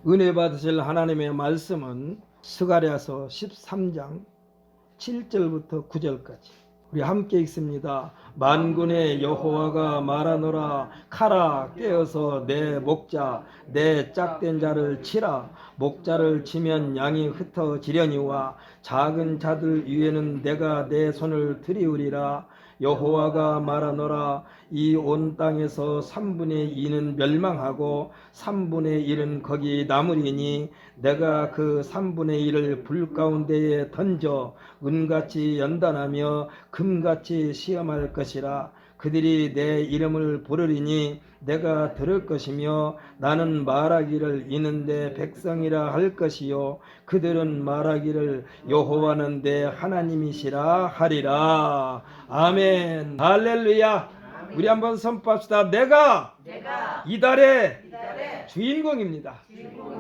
은혜 받으실 하나님의 말씀은 스가랴서 13장 7절부터 9절까지 우리 함께 읽습니다. 만군의 여호와가 말하노라. 카라 깨어서 내 목자 내 짝된 자를 치라. 목자를 치면 양이 흩어지려니와 작은 자들 위에는 내가 내 손을 들이우리라. 여호와가 말하노라. 이 온 땅에서 3분의 2는 멸망하고 3분의 1은 거기 남으리니 내가 그 3분의 1을 불 가운데에 던져 은같이 연단하며 금같이 시험할 것이라. 그들이 내 이름을 부르리니 내가 들을 것이며 나는 말하기를 이는 내 백성이라 할 것이요 그들은 말하기를 여호와는 내 하나님이시라 하리라. 아멘. 할렐루야. 우리 한번 선포합시다. 내가 이달의 주인공입니다.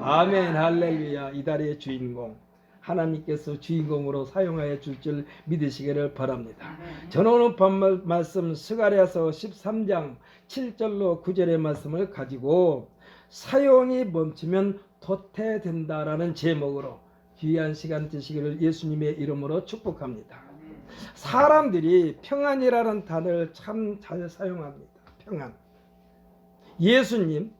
아멘. 할렐루야. 이달의 주인공, 하나님께서 주인공으로 사용하여 줄 줄 믿으시기를 바랍니다. 저는 오늘 본 말씀 스가랴서 13장 7절로 9절의 말씀을 가지고 사용이 멈추면 도태된다라는 제목으로 귀한 시간 되시기를 예수님의 이름으로 축복합니다. 사람들이 평안이라는 단어를 참 잘 사용합니다. 평안. 예수님,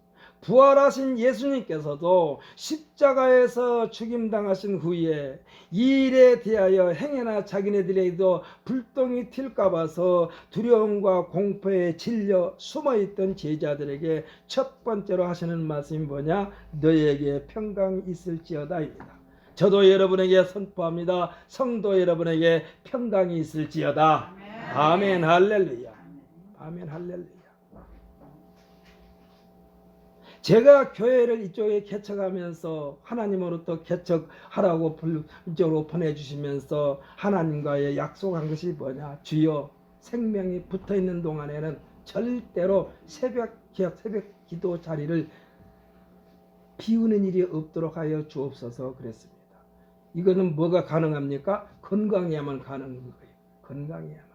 부활하신 예수님께서도 십자가에서 죽임당하신 후에 이 일에 대하여 행여나 자기네들에게도 불똥이 튈까 봐서 두려움과 공포에 질려 숨어있던 제자들에게 첫 번째로 하시는 말씀이 뭐냐? 너희에게 평강이 있을지어다입니다. 저도 여러분에게 선포합니다. 성도 여러분에게 평강이 있을지어다. 아멘. 할렐루야. 아멘. 할렐루야. 제가 교회를 이쪽에 개척하면서 하나님으로부터 개척하라고 이쪽으로 보내주시면서 하나님과의 약속한 것이 뭐냐? 주여 생명이 붙어있는 동안에는 절대로 새벽 기도 자리를 비우는 일이 없도록 하여 주옵소서 그랬습니다. 이거는 뭐가 가능합니까? 건강해야만 가능한 거예요. 건강해야만.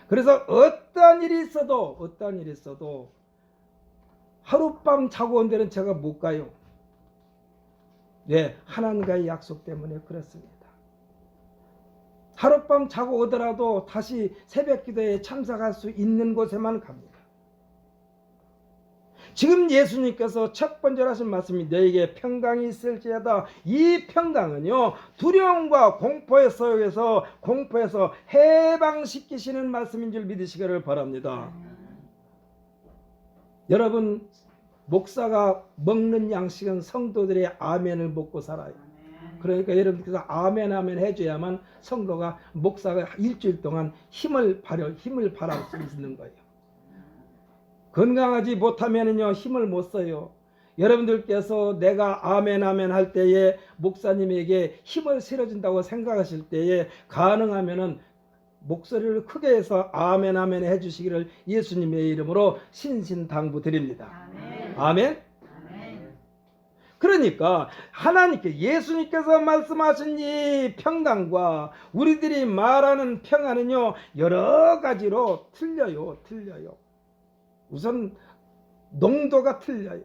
그래서 어떠한 일이 있어도 하룻밤 자고 온 데는 제가 못 가요. 네, 하나님과의 약속 때문에 그렇습니다. 하룻밤 자고 오더라도 다시 새벽 기도에 참석할 수 있는 곳에만 갑니다. 지금 예수님께서 첫 번째로 하신 말씀이 너에게 평강이 있을지어다. 이 평강은요, 두려움과 공포에서 해방시키시는 말씀인 줄 믿으시기를 바랍니다. 여러분, 목사가 먹는 양식은 성도들의 아멘을 먹고 살아요. 그러니까 여러분께서 아멘 해줘야만 성도가, 목사가 일주일 동안 힘을 발할 수 있는 거예요. 건강하지 못하면요 힘을 못 써요. 여러분들께서 내가 아멘 할 때에 목사님에게 힘을 실어준다고 생각하실 때에 가능하면은 목소리를 크게 해서 아멘 해주시기를 예수님의 이름으로 신신당부 드립니다. 아멘. 그러니까 하나님께, 예수님께서 말씀하신 이 평강과 우리들이 말하는 평안은요 여러 가지로 틀려요. 우선 농도가 틀려요.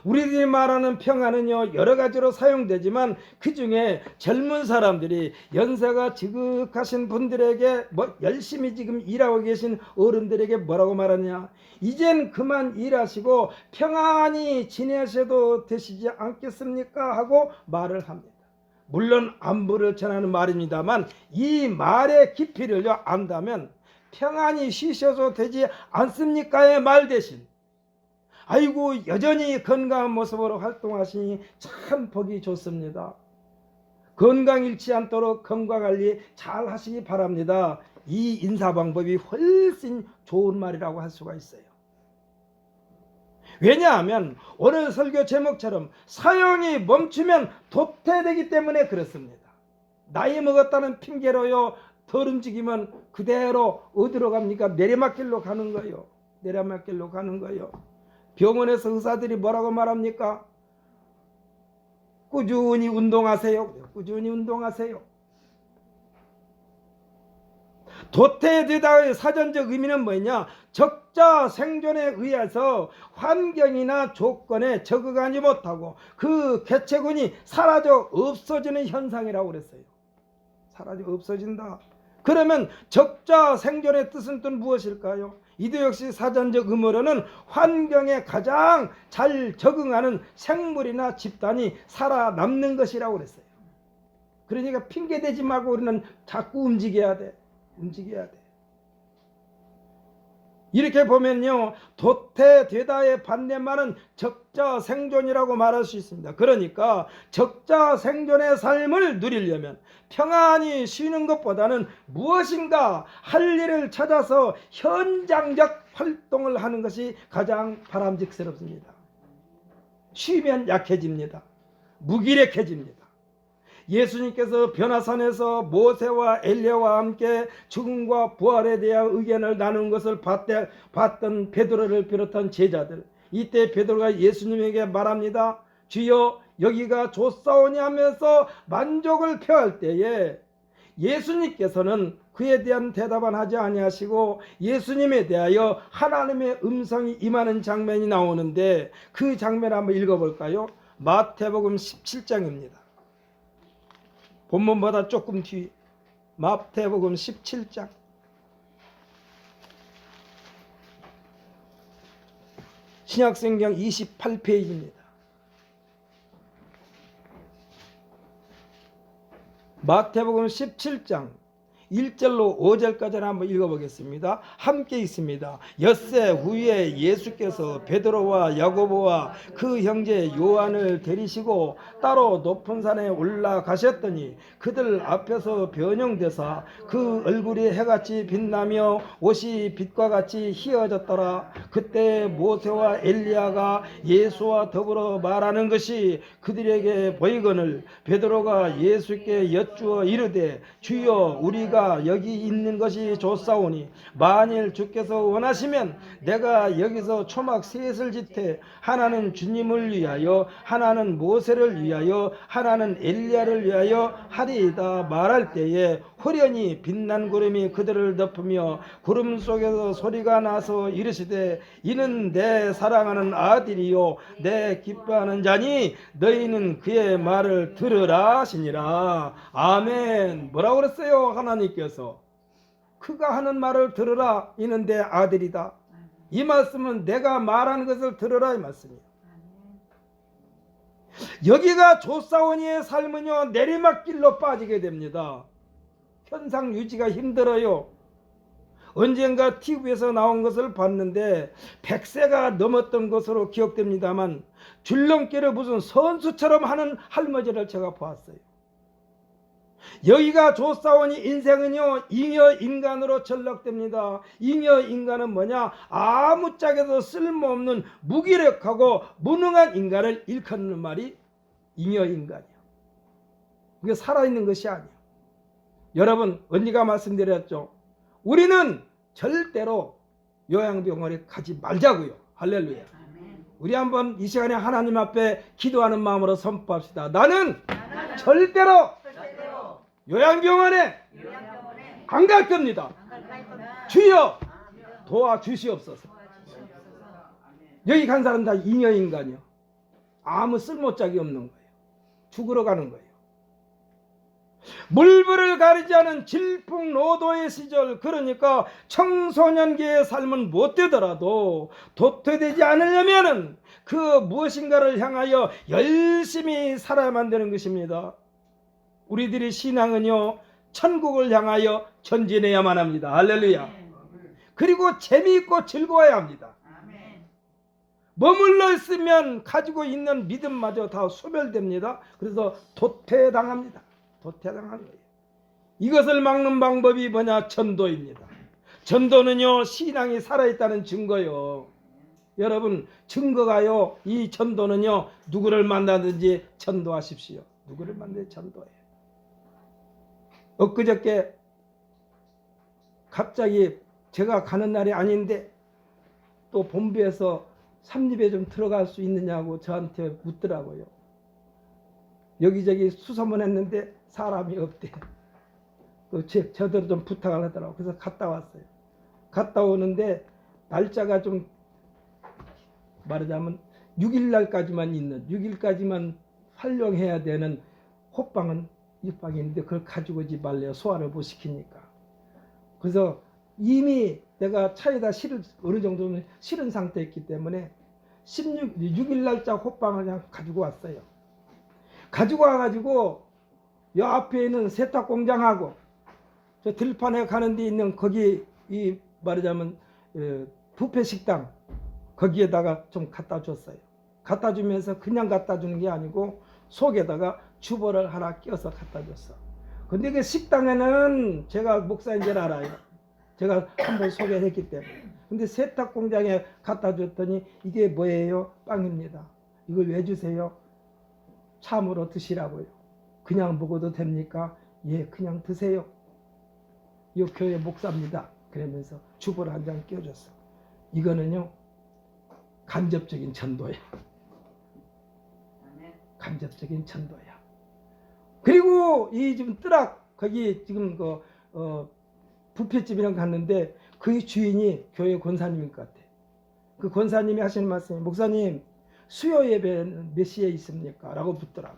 우리들이 말하는 평안은요 여러 가지로 사용되지만 그 중에 젊은 사람들이, 연세가 지극하신 분들에게 열심히 지금 일하고 계신 어른들에게 뭐라고 말하냐? 이젠 그만 일하시고 평안히 지내셔도 되시지 않겠습니까? 하고 말을 합니다. 물론 안부를 전하는 말입니다만 이 말의 깊이를 안다면 평안히 쉬셔도 되지 않습니까의 말 대신 아이고 여전히 건강한 모습으로 활동하시니 참 보기 좋습니다. 건강 잃지 않도록 건강관리 잘 하시기 바랍니다. 이 인사 방법이 훨씬 좋은 말이라고 할 수가 있어요. 왜냐하면 오늘 설교 제목처럼 사용이 멈추면 도태되기 때문에 그렇습니다. 나이 먹었다는 핑계로요 덜 움직이면 그대로 어디로 갑니까? 내리막길로 가는 거예요. 병원에서 의사들이 뭐라고 말합니까? 꾸준히 운동하세요. 도태되다의 사전적 의미는 뭐냐? 적자 생존에 의해서 환경이나 조건에 적응하지 못하고 그 개체군이 사라져 없어지는 현상이라고 그랬어요. 사라져 없어진다. 그러면 적자 생존의 뜻은 또 무엇일까요? 이도 역시 사전적 의미로는 환경에 가장 잘 적응하는 생물이나 집단이 살아남는 것이라고 그랬어요. 그러니까 핑계대지 말고 우리는 자꾸 움직여야 돼. 움직여야 돼. 이렇게 보면요, 도태되다의 반대말은 적자 생존이라고 말할 수 있습니다. 그러니까 적자 생존의 삶을 누리려면 평안히 쉬는 것보다는 무엇인가 할 일을 찾아서 현장적 활동을 하는 것이 가장 바람직스럽습니다. 쉬면 약해집니다. 무기력해집니다. 예수님께서 변화산에서 모세와 엘리야와 함께 죽음과 부활에 대한 의견을 나누는 것을 봤던 베드로를 비롯한 제자들, 이때 베드로가 예수님에게 말합니다. 주여, 여기가 좋사오니 하면서 만족을 표할 때에 예수님께서는 그에 대한 대답은 하지 아니하시고 예수님에 대하여 하나님의 음성이 임하는 장면이 나오는데, 그 장면을 한번 읽어볼까요? 마태복음 17장입니다. 본문보다 조금 뒤, 마태복음 17장. 신약성경 28페이지입니다. 마태복음 17장 1절로 5절까지를 한번 읽어보겠습니다. 함께 있습니다. 엿새 후에 예수께서 베드로와 야고보와 그 형제 요한을 데리시고 따로 높은 산에 올라가셨더니 그들 앞에서 변형되사 그 얼굴이 해같이 빛나며 옷이 빛과 같이 희어졌더라. 그때 모세와 엘리야가 예수와 더불어 말하는 것이 그들에게 보이거늘 베드로가 예수께 여쭈어 이르되 주여, 우리가 여기 있는 것이 좋사오니 만일 주께서 원하시면 내가 여기서 초막 셋을 짓되 하나는 주님을 위하여, 하나는 모세를 위하여, 하나는 엘리야를 위하여 하리이다 말할 때에 호련히 빛난 구름이 그들을 덮으며 구름 속에서 소리가 나서 이르시되 이는 내 사랑하는 아들이요 내 기뻐하는 자니 너희는 그의 말을 들으라 하시니라. 아멘. 뭐라고 그랬어요? 하나님께서 그가 하는 말을 들으라, 이는 내 아들이다. 이 말씀은 내가 말하는 것을 들으라 이 말씀이에요. 여기가 좋사오니의 삶은요, 내리막길로 빠지게 됩니다. 현상 유지가 힘들어요. 언젠가 TV에서 나온 것을 봤는데 100세가 넘었던 것으로 기억됩니다만 줄넘기를 무슨 선수처럼 하는 할머니를 제가 보았어요. 여기가 좋사오니 인생은요, 잉여인간으로 전락됩니다. 잉여인간은 뭐냐? 아무짝에도 쓸모없는 무기력하고 무능한 인간을 일컫는 말이 잉여인간이에요. 그게 살아있는 것이 아니에요. 여러분, 언니가 말씀드렸죠. 우리는 절대로 요양병원에 가지 말자고요. 할렐루야. 우리 한번 이 시간에 하나님 앞에 기도하는 마음으로 선포합시다. 나는 절대로 요양병원에 안 갈 겁니다. 주여 도와주시옵소서. 여기 간 사람 다 잉여인간이요. 아무 쓸모짝이 없는 거예요. 죽으러 가는 거예요. 물불을 가리지 않은 질풍노도의 시절, 그러니까 청소년기의 삶은 못되더라도 도태되지 않으려면 그 무엇인가를 향하여 열심히 살아야만 되는 것입니다. 우리들의 신앙은요, 천국을 향하여 전진해야만 합니다. 할렐루야. 그리고 재미있고 즐거워야 합니다. 머물러 있으면 가지고 있는 믿음마저 다 소멸됩니다. 그래서 도태당합니다. 도태당하는 거예요. 이것을 막는 방법이 뭐냐? 전도입니다. 전도는요, 신앙이 살아있다는 증거요. 여러분, 증거가요, 이 전도는요, 누구를 만나든지 전도하십시오. 누구를 만나든지 전도해요. 엊그저께 갑자기 제가 가는 날이 아닌데 또 본부에서 삼립에 좀 들어갈 수 있느냐고 저한테 묻더라고요. 여기저기 수소문했는데 사람이 없대. 또 저들은 좀 부탁을 하더라고. 그래서 갔다 왔어요. 갔다 오는데 날짜가 좀 말하자면 6일 날까지만 있는 6일까지만 활용해야 되는 호빵은 입방이 있는데 그걸 가지고 오지 말래요. 소화를 못 시키니까. 그래서 이미 내가 차에다 어느 정도는 실은 상태였기 때문에 6일 날짜 호빵을 그냥 가지고 왔어요. 가지고 와가지고 요 앞에 있는 세탁 공장하고 저 들판에 가는 데 있는 거기 이 말하자면 뷔페 식당 거기에다가 좀 갖다 줬어요. 갖다 주면서 그냥 갖다 주는 게 아니고 속에다가 주보를 하나 껴서 갖다 줬어. 근데 그 식당에는 제가 목사인 줄 알아요. 제가 한번 소개했기 때문에. 근데 세탁 공장에 갖다 줬더니 이게 뭐예요? 빵입니다. 이걸 왜 주세요? 참으로 드시라고요. 그냥 먹어도 됩니까? 예, 그냥 드세요. 이 교회 목사입니다. 그러면서 주보를 한 장 껴줬어. 이거는요 간접적인 전도야. 간접적인 전도야. 그리고 이 지금 뜨락 거기 지금 그 뷔페집이랑 갔는데 그 주인이 교회 권사님일 것 같아. 그 권사님이 하시는 말씀이 목사님 수요 예배는 몇 시에 있습니까? 라고 묻더라고.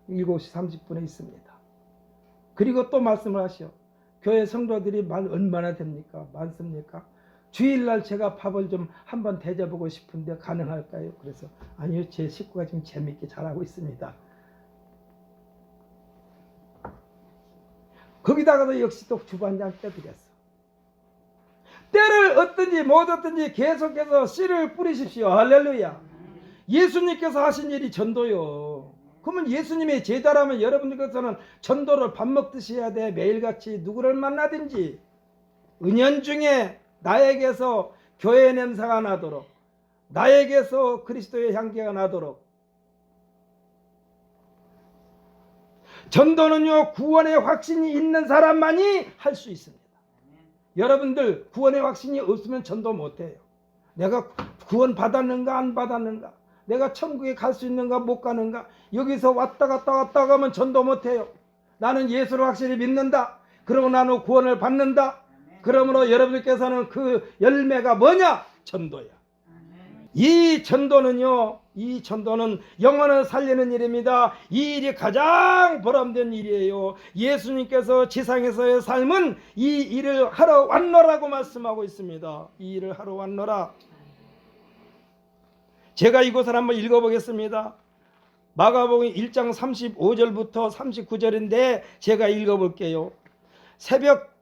7시 30분에 있습니다. 그리고 또 말씀을 하시오. 교회 성도들이 얼마나 됩니까? 많습니까? 주일날 제가 밥을 좀 한번 대접하고 싶은데 가능할까요? 그래서 아니요, 제 식구가 지금 재밌게 잘하고 있습니다. 거기다가도 역시 또 주보 한 장 떼드렸어. 때를 얻든지 못 얻든지 계속해서 씨를 뿌리십시오. 할렐루야. 예수님께서 하신 일이 전도요. 그러면 예수님의 제자라면 여러분들께서는 전도를 밥 먹듯이 해야 돼. 매일같이 누구를 만나든지 은연중에 나에게서 교회 냄새가 나도록, 나에게서 그리스도의 향기가 나도록. 전도는요 구원의 확신이 있는 사람만이 할 수 있습니다. 여러분들 구원의 확신이 없으면 전도 못해요. 내가 구원 받았는가 안 받았는가, 내가 천국에 갈 수 있는가 못 가는가, 여기서 왔다 갔다 가면 전도 못해요. 나는 예수를 확실히 믿는다. 그러고 나는 구원을 받는다. 그러므로 여러분들께서는 그 열매가 뭐냐? 전도야. 이 전도는요, 이 전도는 영혼을 살리는 일입니다. 이 일이 가장 보람된 일이에요. 예수님께서 지상에서의 삶은 이 일을 하러 왔노라고 말씀하고 있습니다. 이 일을 하러 왔노라. 제가 이곳을 한번 읽어보겠습니다. 마가복음 1장 35절부터 39절인데 제가 읽어볼게요. 새벽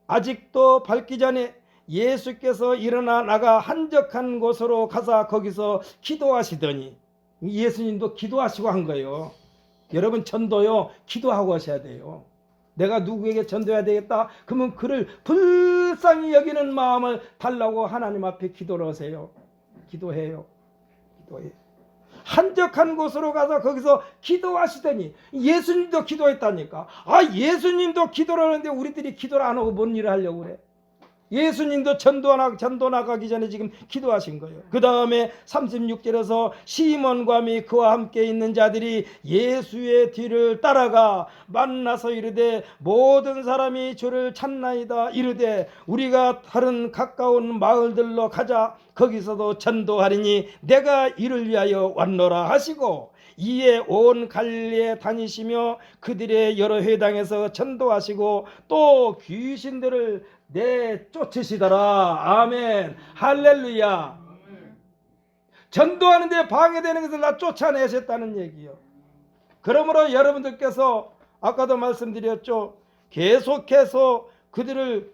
아직도 밝기 전에 예수께서 일어나 나가 한적한 곳으로 가서 거기서 기도하시더니, 예수님도 기도하시고 한 거예요. 여러분 전도요 기도하고 하셔야 돼요. 내가 누구에게 전도해야 되겠다 그러면 그를 불쌍히 여기는 마음을 달라고 하나님 앞에 기도를 하세요. 기도해요. 기도해. 한적한 곳으로 가서 거기서 기도하시더니, 예수님도 기도했다니까. 아, 예수님도 기도를 하는데 우리들이 기도를 안 하고 뭔 일을 하려고 그래? 예수님도 전도 나가기 전에 지금 기도하신 거예요. 그 다음에 36절에서 시몬과 및 그와 함께 있는 자들이 예수의 뒤를 따라가 만나서 이르되 모든 사람이 주를 찾나이다. 이르되 우리가 다른 가까운 마을들로 가자. 거기서도 전도하리니 내가 이를 위하여 왔노라 하시고, 이에 온 갈릴리에 다니시며 그들의 여러 회당에서 전도하시고 또 귀신들을 내쫓으시더라. 아멘. 할렐루야. 전도하는데 방해되는 것을 다 쫓아내셨다는 얘기요. 그러므로 여러분들께서 아까도 말씀드렸죠. 계속해서 그들을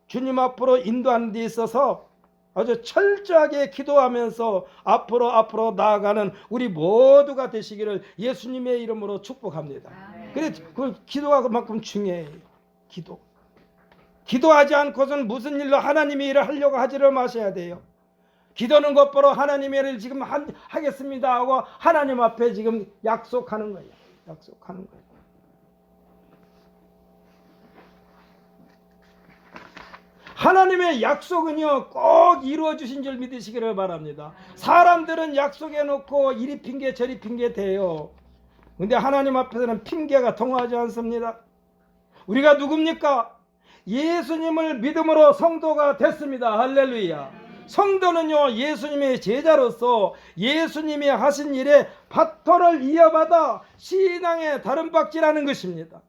주님 앞으로 인도하는 데 있어서 아주 철저하게 기도하면서 앞으로 나아가는 우리 모두가 되시기를 예수님의 이름으로 축복합니다. 그래서 그 기도가 그만큼 중요해요. 기도하지 않고서는 무슨 일로 하나님의 일을 하려고 하지를 마셔야 돼요. 기도는 곧바로 하나님의 일을 지금 하겠습니다 하고 하나님 앞에 지금 약속하는 거예요. 약속하는 거예요. 하나님의 약속은요 꼭 이루어 주신 줄 믿으시기를 바랍니다. 사람들은 약속해 놓고 이리 핑계 저리 핑계 대요. 근데 하나님 앞에서는 핑계가 통하지 않습니다. 우리가 누굽니까? 예수님을 믿음으로 성도가 됐습니다. 할렐루야. 성도는요, 예수님의 제자로서 예수님이 하신 일에 바톤을 이어받아 신앙의 다름박질하는 것입니다.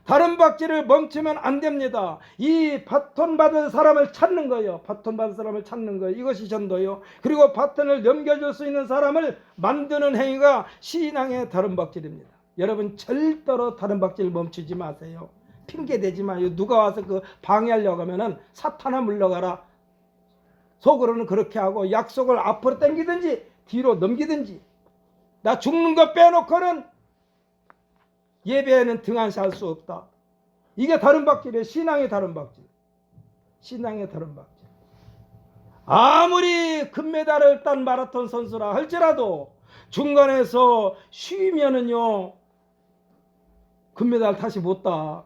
다름박질을 멈추면 안 됩니다. 이 바톤 받은 사람을 찾는 거예요. 바톤 받은 사람을 찾는 거예요. 이것이 전도요. 그리고 바톤을 넘겨줄 수 있는 사람을 만드는 행위가 신앙의 다름박질입니다. 여러분, 절대로 다름박질 멈추지 마세요. 핑계 대지 마요. 누가 와서 그 방해하려고 하면은 사탄아 물러가라. 속으로는 그렇게 하고 약속을 앞으로 당기든지 뒤로 넘기든지, 나 죽는 거 빼놓고는 예배에는 등한시할 수 없다. 이게 다름박질이에요. 신앙의 다름박질. 신앙의 다름박질. 아무리 금메달을 딴 마라톤 선수라 할지라도 중간에서 쉬면은요, 금메달 다시 못 따.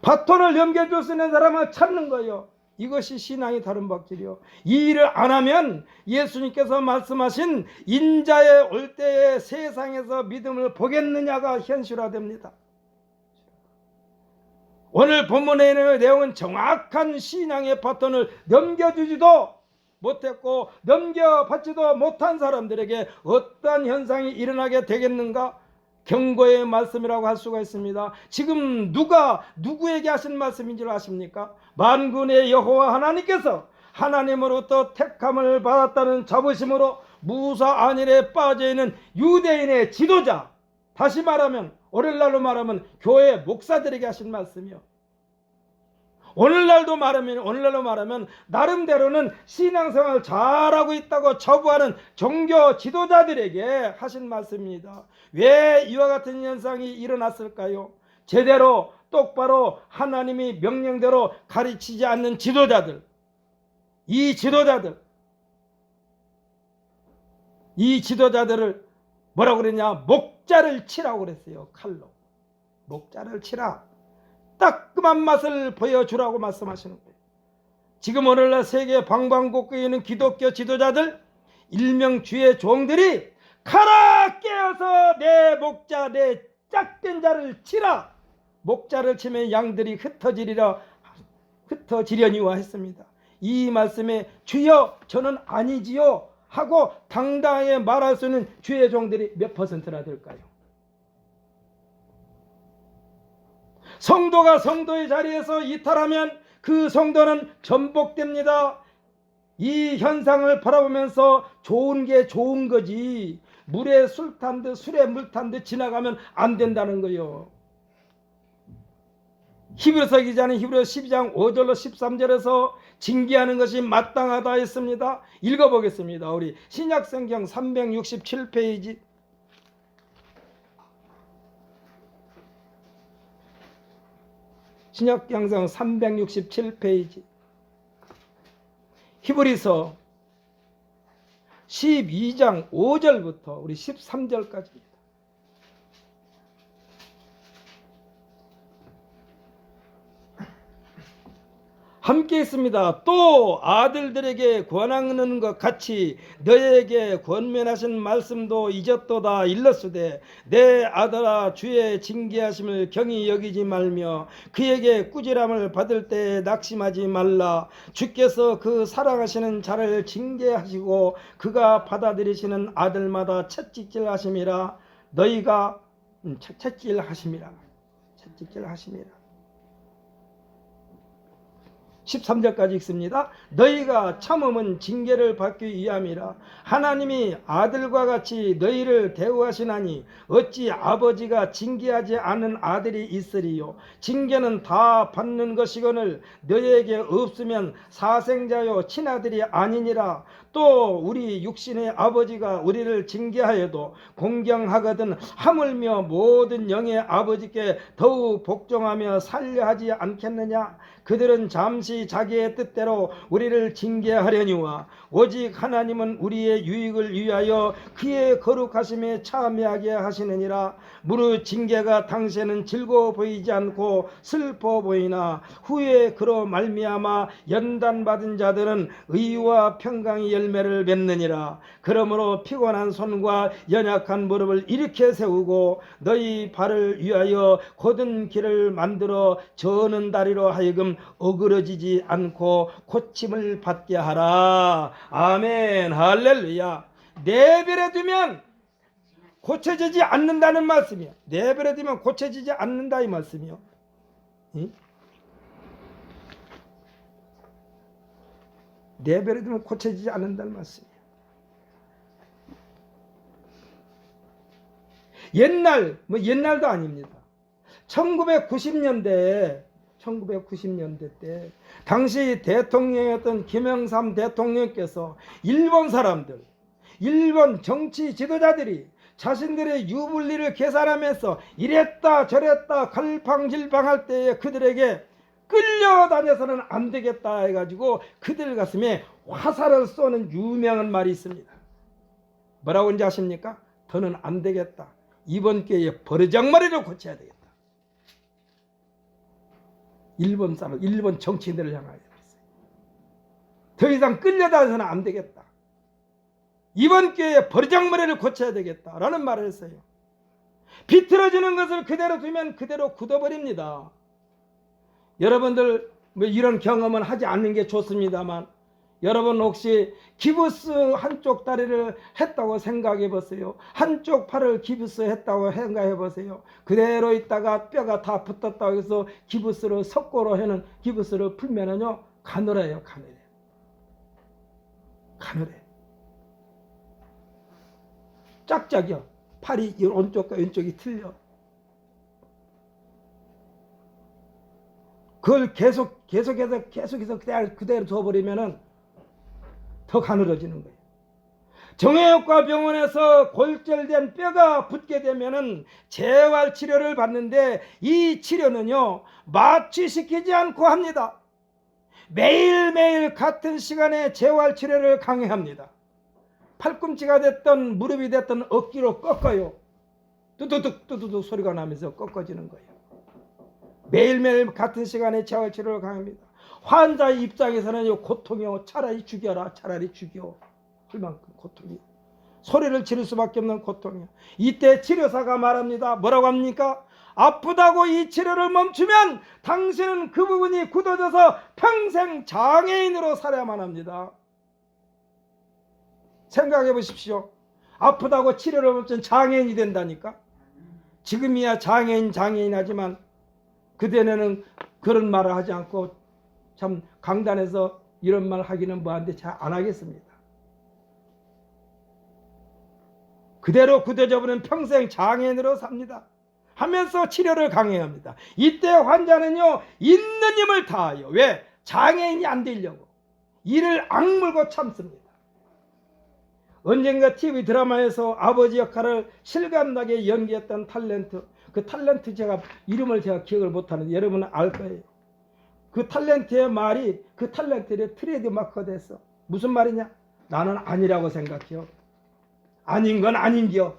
바톤을 넘겨줄 수 있는 사람을 찾는 거예요. 이것이 신앙의 다름박질이요. 이 일을 안 하면 예수님께서 말씀하신 인자의 올 때에 세상에서 믿음을 보겠느냐가 현실화됩니다. 오늘 본문의 내용은 정확한 신앙의 바톤을 넘겨주지도 못했고 넘겨받지도 못한 사람들에게 어떠한 현상이 일어나게 되겠는가? 경고의 말씀이라고 할 수가 있습니다. 지금 누가 누구에게 하신 말씀인 줄 아십니까? 만군의 여호와 하나님께서 하나님으로부터 택함을 받았다는 자부심으로 무사 안일에 빠져있는 유대인의 지도자, 다시 말하면 오늘날로 말하면 교회 목사들에게 하신 말씀이요. 오늘날로 말하면 나름대로는 신앙생활을 잘하고 있다고 자부하는 종교 지도자들에게 하신 말씀입니다. 왜 이와 같은 현상이 일어났을까요? 제대로 똑바로 하나님이 명령대로 가르치지 않는 지도자들, 이 지도자들을 뭐라고 그랬냐? 목자를 치라고 그랬어요. 칼로 목자를 치라. 따끔한 맛을 보여주라고 말씀하시는 거예요. 지금 오늘날 세계 방방곡곡에 있는 기독교 지도자들, 일명 주의 종들이 가라 깨어서 내 목자, 내 짝된 자를 치라. 목자를 치면 양들이 흩어지려니와 했습니다. 이 말씀에 주여 저는 아니지요 하고 당당하게 말할 수 있는 주의 종들이 몇 퍼센트나 될까요? 성도가 성도의 자리에서 이탈하면 그 성도는 전복됩니다. 이 현상을 바라보면서 좋은 게 좋은 거지, 물에 술 탄 듯 술에 물 탄 듯 지나가면 안 된다는 거예요. 히브리서 기자는 히브리서 12장 5절로 13절에서 징계하는 것이 마땅하다 했습니다. 읽어보겠습니다. 우리 신약성경 367페이지. 신약성경 367페이지. 히브리서 12장 5절부터 우리 13절까지입니다. 함께 있습니다. 또 아들들에게 권하는 것 같이 너에게 권면하신 말씀도 잊었도다. 일렀으되 내 아들아 주의 징계하심을 경히 여기지 말며 그에게 꾸지람을 받을 때 낙심하지 말라. 주께서 그 사랑하시는 자를 징계하시고 그가 받아들이시는 아들마다 채찍질하심이라. 너희가 채찍질하심이라. 13절까지 읽습니다. 너희가 참음은 징계를 받기 위함이라. 하나님이 아들과 같이 너희를 대우하시나니 어찌 아버지가 징계하지 않은 아들이 있으리요. 징계는 다 받는 것이거늘 너희에게 없으면 사생자요 친아들이 아니니라. 또 우리 육신의 아버지가 우리를 징계하여도 공경하거든 하물며 모든 영의 아버지께 더욱 복종하며 살려하지 않겠느냐. 그들은 잠시 자기의 뜻대로 우리를 징계하려니와 오직 하나님은 우리의 유익을 위하여 그의 거룩하심에 참여하게 하시느니라. 무릇 징계가 당시에는 즐거워 보이지 않고 슬퍼 보이나 후에 그로 말미암아 연단받은 자들은 의와 평강이 열매를 맺느니라. 그러므로 피곤한 손과 연약한 무릎을 일으켜 세우고 너희 발을 위하여 곧은 길을 만들어 저는 다리로 하여금 어그러지지 않고 고침을 받게 하라. 아멘. 할렐루야. 내버려 두면 고쳐지지 않는다는 말씀이요. 내버려 두면 고쳐지지 않는다 이 말씀이요. 응? 내버려 두면 고쳐지지 않는다는 말씀이에요. 옛날도 아닙니다. 1990년대 때 당시 대통령이었던 김영삼 대통령께서 일본 사람들, 일본 정치 지도자들이 자신들의 유불리를 계산하면서 이랬다 저랬다 갈팡질팡할 때에 그들에게 끌려다녀서는 안 되겠다 해가지고 그들 가슴에 화살을 쏘는 유명한 말이 있습니다. 뭐라고 하는지 아십니까? 더는 안 되겠다. 이번 기회에 버르장머리를 고쳐야 되겠다. 일본 사람, 일본 정치인들을 향하여 그랬어요. 더 이상 끌려다녀서는 안 되겠다. 이번 기회에 버르장머리를 고쳐야 되겠다라는 말을 했어요. 비틀어지는 것을 그대로 두면 그대로 굳어버립니다. 여러분들 뭐 이런 경험은 하지 않는 게 좋습니다만 여러분 혹시 기부스 한쪽 다리를 했다고 생각해 보세요. 한쪽 팔을 기부스 했다고 생각해 보세요. 그대로 있다가 뼈가 다 붙었다고 해서 기부스를 석고로 해는 기부스를 풀면은요 가늘어요. 가늘해. 짝짝이요. 팔이 오른쪽과 왼쪽이 틀려. 그걸 계속해서 그대로 둬버리면은 더 가늘어지는 거예요. 정형외과 병원에서 골절된 뼈가 붙게 되면은 재활 치료를 받는데 이 치료는요 마취시키지 않고 합니다. 매일매일 같은 시간에 재활 치료를 강행합니다. 팔꿈치가 됐든 무릎이 됐든 억지로 꺾어요. 뚜두둑 소리가 나면서 꺾어지는 거예요. 매일매일 같은 시간에 재활 치료를 강합니다. 환자의 입장에서는 고통이요. 차라리 죽여. 할 만큼 고통이. 소리를 지를 수밖에 없는 고통이요. 이때 치료사가 말합니다. 뭐라고 합니까? 아프다고 이 치료를 멈추면 당신은 그 부분이 굳어져서 평생 장애인으로 살아야만 합니다. 생각해 보십시오. 아프다고 치료를 멈추면 장애인이 된다니까. 지금이야 장애인 하지만 그때는 그런 말을 하지 않고 참 강단에서 이런 말 하기는 뭐한데 잘 안 하겠습니다. 그대로 굳어져 버리면 평생 장애인으로 삽니다. 하면서 치료를 강행합니다. 이때 환자는요 있는 힘을 다하여 왜? 장애인이 안 되려고 이를 악물고 참습니다. 언젠가 TV 드라마에서 아버지 역할을 실감나게 연기했던 탤런트, 그 탤런트 이름을 제가 기억을 못하는데 여러분은 알 거예요. 그 탤런트의 말이 그 탤런트의 트레이드 마크가 됐어. 무슨 말이냐? 나는 아니라고 생각해요. 아닌 건 아닌겨.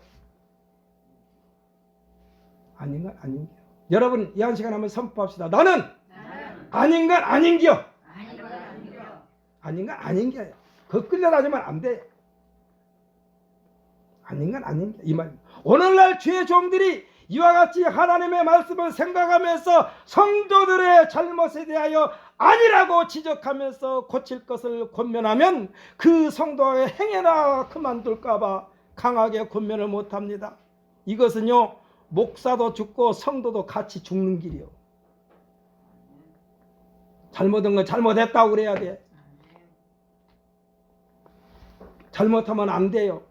아닌 건 아닌겨. 여러분 이 한 시간 한번 선포합시다. 나는 아닌 건 아닌겨. 아닌 건 아닌겨요. 그 끌려다니면 안 돼. 아닌 건 아닌겨. 이 말. 오늘날 주의 종들이 이와 같이 하나님의 말씀을 생각하면서 성도들의 잘못에 대하여 아니라고 지적하면서 고칠 것을 권면하면 그 성도의 행여나 그만둘까봐 강하게 권면을 못합니다. 이것은요 목사도 죽고 성도도 같이 죽는 길이요. 잘못한 건 잘못했다고 그래야 돼. 잘못하면 안 돼요.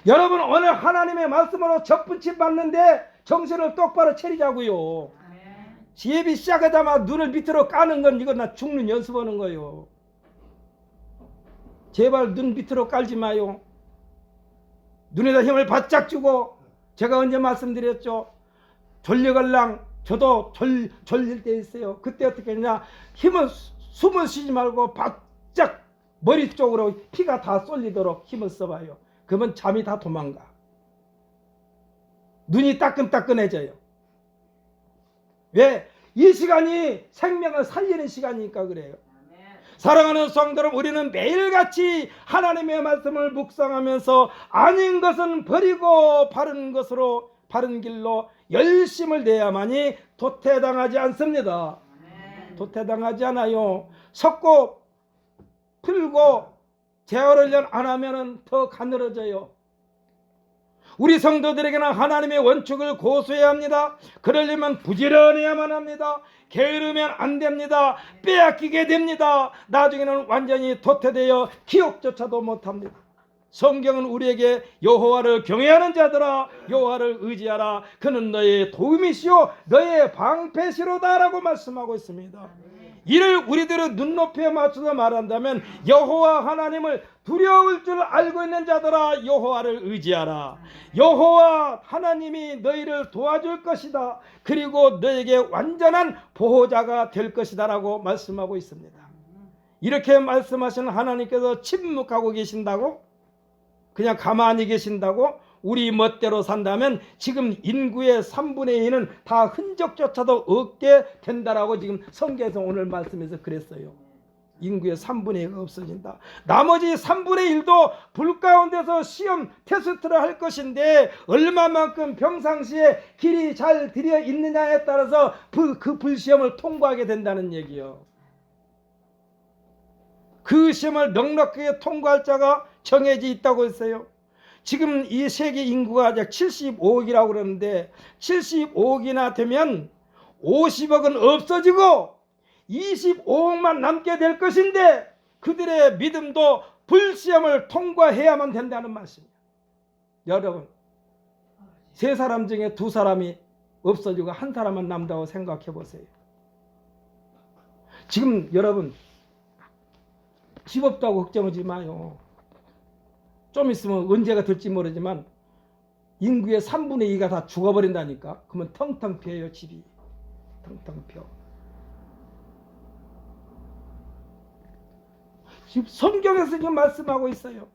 여러분 오늘 하나님의 말씀으로 접붙임 받는데 정신을 똑바로 차리자고요. 예비 시작하자마자 눈을 밑으로 까는 건 이거 나 죽는 연습하는 거예요. 제발 눈 밑으로 깔지 마요. 눈에다 힘을 바짝 주고 제가 언제 말씀드렸죠. 졸려갈랑 저도 졸릴 때 있어요. 그때 어떻게 했냐. 숨을 쉬지 말고 바짝 머리 쪽으로 피가 다 쏠리도록 힘을 써봐요. 그러면 잠이 다 도망가. 눈이 따끈따끈해져요. 왜? 이 시간이 생명을 살리는 시간이니까 그래요. 사랑하는 성도들, 우리는 매일같이 하나님의 말씀을 묵상하면서 아닌 것은 버리고 바른 것으로, 바른 길로 열심을 내야만이 도태당하지 않습니다. 도태당하지 않아요. 섞고 풀고 제어를 안 하면 더 가늘어져요. 우리 성도들에게는 하나님의 원칙을 고수해야 합니다. 그러려면 부지런해야만 합니다. 게으르면 안 됩니다. 빼앗기게 됩니다. 나중에는 완전히 도태되어 기억조차도 못합니다. 성경은 우리에게 여호와를 경외하는 자들아 여호와를 의지하라. 그는 너의 도움이시오 너의 방패시로다 라고 말씀하고 있습니다. 이를 우리들의 눈높이에 맞춰서 말한다면 여호와 하나님을 두려울 줄 알고 있는 자들아 여호와를 의지하라. 여호와 하나님이 너희를 도와줄 것이다. 그리고 너에게 완전한 보호자가 될 것이다 라고 말씀하고 있습니다. 이렇게 말씀하시는 하나님께서 침묵하고 계신다고? 그냥 가만히 계신다고? 우리 멋대로 산다면 지금 인구의 3분의 2는 다 흔적조차도 없게 된다라고 지금 성경에서 오늘 말씀에서 그랬어요. 인구의 3분의 2가 없어진다. 나머지 3분의 1도 불 가운데서 시험 테스트를 할 것인데 얼마만큼 평상시에 길이 잘 들여 있느냐에 따라서 그 불시험을 통과하게 된다는 얘기요. 그 시험을 넉넉하게 통과할 자가 정해져 있다고 했어요. 지금 이 세계 인구가 약 75억이라고 그러는데 75억이나 되면 50억은 없어지고 25억만 남게 될 것인데 그들의 믿음도 불시험을 통과해야만 된다는 말씀이에요. 여러분, 세 사람 중에 두 사람이 없어지고 한 사람만 남다고 생각해 보세요. 지금 여러분 집 없다고 걱정하지 마요. 좀 있으면 언제가 될지 모르지만 인구의 3분의 2가 다 죽어버린다니까. 그러면 텅텅 비어요. 집이 텅텅 비어. 지금 성경에서 지금 말씀하고 있어요.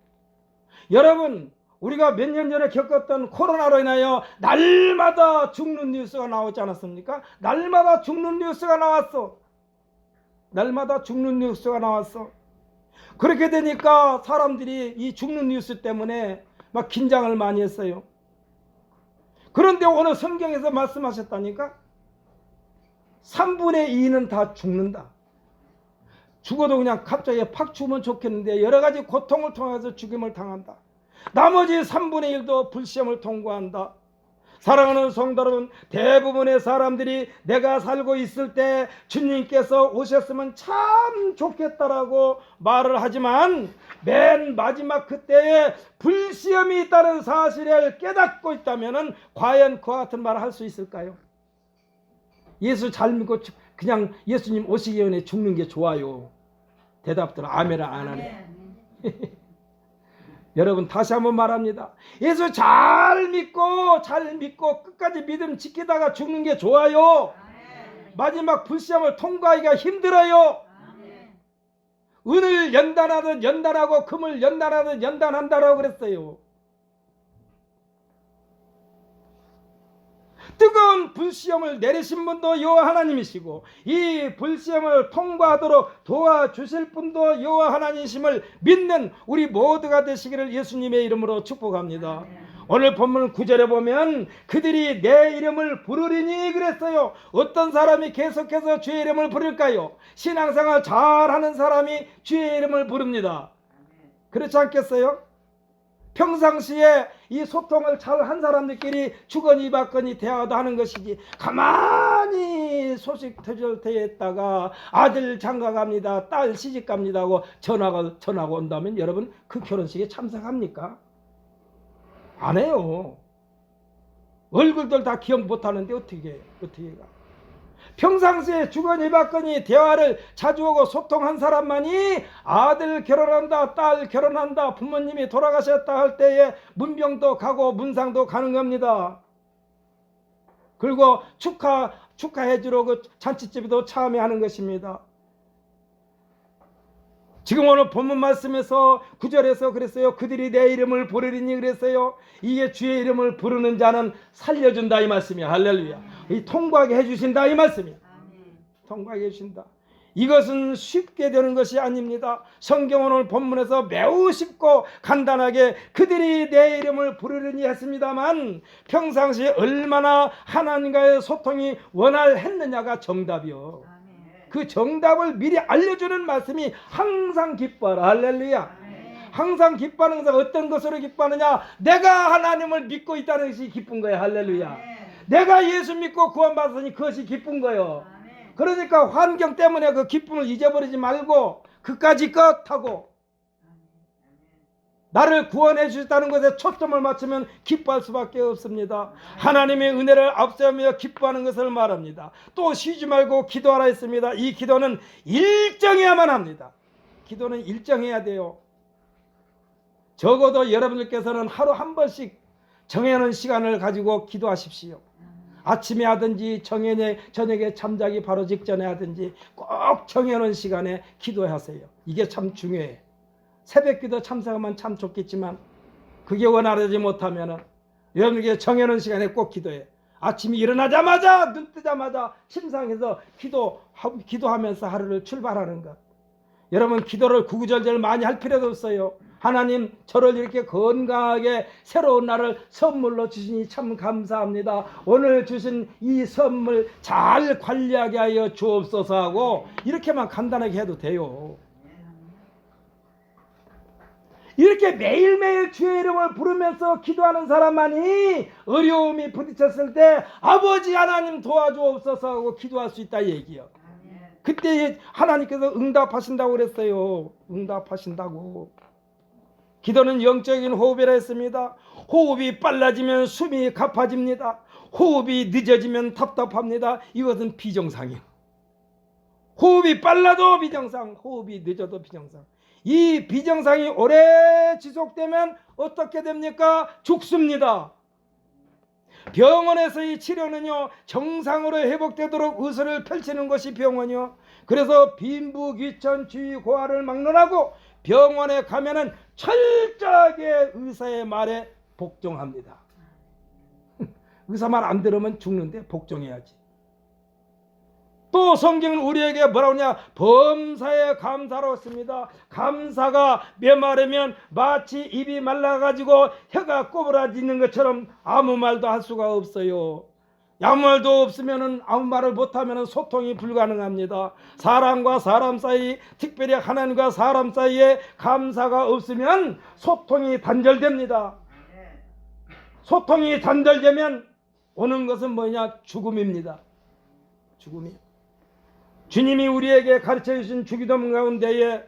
여러분, 우리가 몇 년 전에 겪었던 코로나로 인하여 날마다 죽는 뉴스가 나오지 않았습니까? 날마다 죽는 뉴스가 나왔어. 날마다 죽는 뉴스가 나왔어. 그렇게 되니까 사람들이 이 죽는 뉴스 때문에 막 긴장을 많이 했어요. 그런데 오늘 성경에서 말씀하셨다니까 3분의 2는 다 죽는다. 죽어도 그냥 갑자기 팍 죽으면 좋겠는데 여러 가지 고통을 통해서 죽임을 당한다. 나머지 3분의 1도 불시험을 통과한다. 사랑하는 성도 여러분, 대부분의 사람들이 내가 살고 있을 때 주님께서 오셨으면 참 좋겠다라고 말을 하지만 맨 마지막 그때에 불시험이 있다는 사실을 깨닫고 있다면 과연 그와 같은 말을 할 수 있을까요? 예수 잘 믿고 그냥 예수님 오시기 전에 죽는 게 좋아요. 대답들 아멘을 안 하네. 여러분 다시 한번 말합니다. 예수 잘 믿고 끝까지 믿음 지키다가 죽는 게 좋아요. 마지막 불시험을 통과하기가 힘들어요. 은을 연단하듯 연단하고 금을 연단하듯 연단한다라고 그랬어요. 뜨거운 불시험을 내리신 분도 여호와 하나님이시고 이 불시험을 통과하도록 도와주실 분도 여호와 하나님이심을 믿는 우리 모두가 되시기를 예수님의 이름으로 축복합니다. 오늘 본문 9절에 보면 그들이 내 이름을 부르리니 그랬어요. 어떤 사람이 계속해서 주의 이름을 부를까요? 신앙생활 잘하는 사람이 주의 이름을 부릅니다. 그렇지 않겠어요? 평상시에 이 소통을 잘 한 사람들끼리 주거니 받거니 대화도 하는 것이지 가만히 소식 터져있다가 아들 장가갑니다, 딸 시집갑니다 하고 전화가 온다면 여러분 그 결혼식에 참석합니까? 안 해요. 얼굴들 다 기억 못하는데 어떻게 가? 평상시에 주거니 받거니 대화를 자주 하고 소통한 사람만이 아들 결혼한다, 딸 결혼한다, 부모님이 돌아가셨다 할 때에 문병도 가고 문상도 가는 겁니다. 그리고 축하해주러 그 잔치집에도 참여하는 것입니다. 지금 오늘 본문 말씀에서 9절에서 그랬어요. 그들이 내 이름을 부르리니 그랬어요. 이게 주의 이름을 부르는 자는 살려준다 이 말씀이야. 할렐루야. 이 통과하게 해주신다 이 말씀이야. 통과하게 해주신다. 이것은 쉽게 되는 것이 아닙니다. 성경 오늘 본문에서 매우 쉽고 간단하게 그들이 내 이름을 부르려니 했습니다만 평상시에 얼마나 하나님과의 소통이 원활했느냐가 정답이요. 그 정답을 미리 알려주는 말씀이 항상 기뻐하라. 할렐루야. 항상 기뻐하는 것은 어떤 것으로 기뻐하느냐? 내가 하나님을 믿고 있다는 것이 기쁜 거예요. 할렐루야. 내가 예수 믿고 구원받았으니 그것이 기쁜 거예요. 그러니까 환경 때문에 그 기쁨을 잊어버리지 말고 그까지 끝하고 나를 구원해 주셨다는 것에 초점을 맞추면 기뻐할 수밖에 없습니다. 하나님의 은혜를 앞세우며 기뻐하는 것을 말합니다. 또 쉬지 말고 기도하라 했습니다. 이 기도는 일정해야만 합니다. 기도는 일정해야 돼요. 적어도 여러분들께서는 하루 한 번씩 정해놓은 시간을 가지고 기도하십시오. 아침에 하든지 저녁에 잠자기 바로 직전에 하든지 꼭 정해놓은 시간에 기도하세요. 이게 참 중요해요. 새벽기도 참석하면 참 좋겠지만 그게 원활하지 못하면 여러분에게 정해놓은 시간에 꼭 기도해. 아침에 일어나자마자 눈 뜨자마자 침상에서 기도하면서 하루를 출발하는 것. 여러분 기도를 구구절절 많이 할 필요도 없어요. 하나님 저를 이렇게 건강하게 새로운 날을 선물로 주시니 참 감사합니다. 오늘 주신 이 선물 잘 관리하게 하여 주옵소서 하고 이렇게만 간단하게 해도 돼요. 이렇게 매일매일 주의 이름을 부르면서 기도하는 사람만이 어려움이 부딪혔을 때 아버지 하나님 도와주옵소서 하고 기도할 수 있다 얘기요. 그때 하나님께서 응답하신다고 그랬어요. 응답하신다고. 기도는 영적인 호흡이라 했습니다. 호흡이 빨라지면 숨이 가빠집니다. 호흡이 늦어지면 답답합니다. 이것은 비정상이에요. 호흡이 빨라도 비정상, 호흡이 늦어도 비정상. 이 비정상이 오래 지속되면 어떻게 됩니까? 죽습니다. 병원에서의 치료는요 정상으로 회복되도록 의사를 펼치는 것이 병원이요. 그래서 빈부, 귀천, 주의, 고아를 막론하고 병원에 가면은 철저하게 의사의 말에 복종합니다. 의사 말 안 들으면 죽는데 복종해야지. 또 성경은 우리에게 뭐라고 하냐? 범사에 감사로 씁니다. 감사가 메마르면 마치 입이 말라가지고 혀가 꼬부라지는 것처럼 아무 말도 할 수가 없어요. 아무 말도 없으면 아무 말을 못하면 소통이 불가능합니다. 사람과 사람 사이, 특별히 하나님과 사람 사이에 감사가 없으면 소통이 단절됩니다. 소통이 단절되면 오는 것은 뭐냐? 죽음입니다. 죽음이에요. 주님이 우리에게 가르쳐 주신 주기도문 가운데에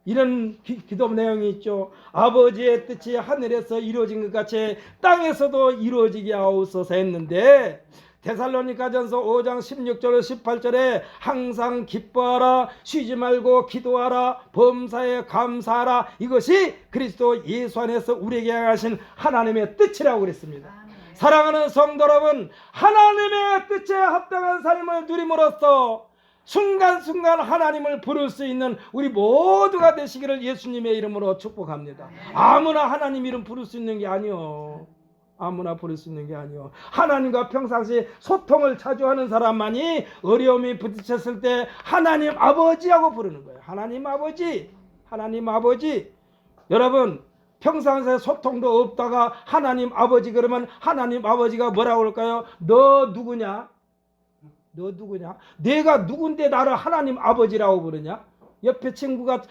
이런 기도 내용이 있죠. 아버지의 뜻이 하늘에서 이루어진 것 같이 땅에서도 이루어지게 하옵소서 했는데 데살로니가전서 5장 16절 18절에 항상 기뻐하라, 쉬지 말고 기도하라, 범사에 감사하라. 이것이 그리스도 예수 안에서 우리에게 하신 하나님의 뜻이라고 그랬습니다. 사랑하는 성도 여러분, 하나님의 뜻에 합당한 삶을 누림으로써 순간순간 하나님을 부를 수 있는 우리 모두가 되시기를 예수님의 이름으로 축복합니다. 아무나 하나님 이름 부를 수 있는 게 아니요. 아무나 부를 수 있는 게 아니요. 하나님과 평상시 소통을 자주 하는 사람만이 어려움이 부딪혔을 때 하나님 아버지하고 부르는 거예요. 하나님 아버지, 하나님 아버지. 여러분 평상시에 소통도 없다가 하나님 아버지 그러면 하나님 아버지가 뭐라고 할까요? 너 누구냐? 너 누구냐? 내가 누군데 나를 하나님 아버지라고 부르냐? 옆에 친구가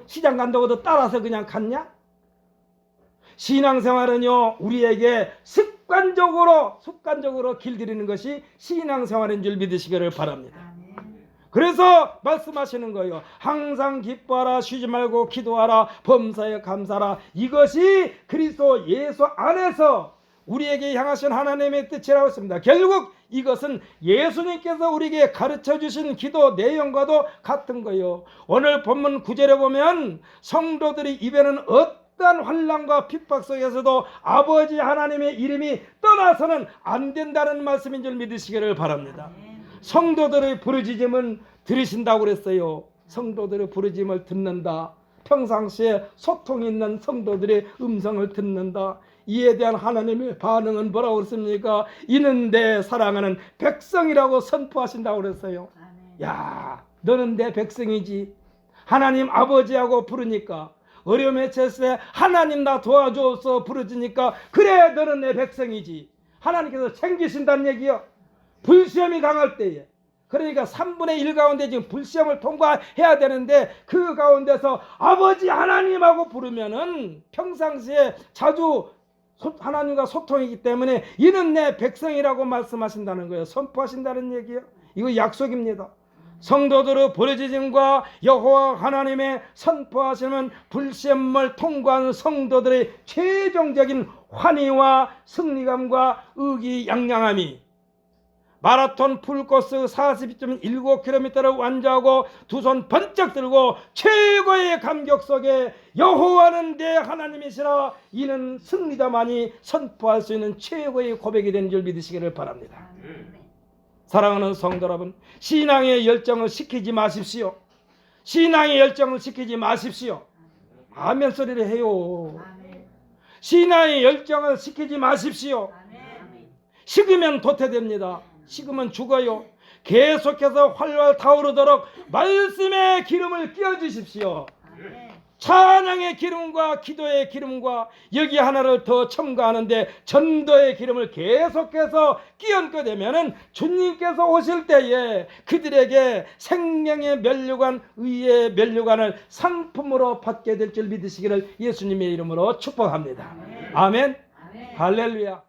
시장 간다고 해도 따라서 그냥 갔냐? 신앙생활은요 우리에게 습관적으로 길들이는 것이 신앙생활인 줄 믿으시기를 바랍니다. 그래서 말씀하시는 거예요. 항상 기뻐하라, 쉬지 말고 기도하라, 범사에 감사하라. 이것이 그리스도 예수 안에서 우리에게 향하신 하나님의 뜻이라고 했습니다. 결국 이것은 예수님께서 우리에게 가르쳐 주신 기도 내용과도 같은 거예요. 오늘 본문 9절에 보면 성도들이 입에는 어떤 환난과 핍박 속에서도 아버지 하나님의 이름이 떠나서는 안 된다는 말씀인 줄 믿으시기를 바랍니다. 성도들의 부르짖음은 들으신다고 그랬어요. 성도들의 부르짖음을 듣는다. 평상시에 소통 있는 성도들의 음성을 듣는다. 이에 대한 하나님의 반응은 뭐라고 그랬습니까? 이는 내 사랑하는 백성이라고 선포하신다고 그랬어요. 야, 너는 내 백성이지. 하나님 아버지하고 부르니까, 어려움에 처했을 때 하나님 나 도와줘서 부르지니까, 그래 너는 내 백성이지. 하나님께서 챙기신다는 얘기요. 불시험이 강할 때에, 그러니까 3분의 1 가운데 지금 불시험을 통과해야 되는데, 그 가운데서 아버지 하나님하고 부르면은 평상시에 자주 하나님과 소통이기 때문에 이는 내 백성이라고 말씀하신다는 거예요. 선포하신다는 얘기예요. 이거 약속입니다. 성도들의 부르짖음과 여호와 하나님의 선포하시는 불시험을 통과한 성도들의 최종적인 환희와 승리감과 의기양양함이 마라톤 풀코스 42.19km를 완주하고 두 손 번쩍 들고 최고의 감격 속에 여호와는 내 하나님이시라, 이는 승리자만이 선포할 수 있는 최고의 고백이 되는 줄 믿으시기를 바랍니다. 사랑하는 성도 여러분, 신앙의 열정을 식히지 마십시오. 신앙의 열정을 식히지 마십시오. 아멘 소리를 해요. 신앙의 열정을 식히지 마십시오. 식으면 도태됩니다. 식으면 죽어요. 계속해서 활활 타오르도록 말씀의 기름을 끼워주십시오. 찬양의 기름과 기도의 기름과 여기 하나를 더 첨가하는데 전도의 기름을 계속해서 끼얹게 되면은 주님께서 오실 때에 그들에게 생명의 면류관, 의의 면류관을 상품으로 받게 될 줄 믿으시기를 예수님의 이름으로 축복합니다. 아멘. 할렐루야.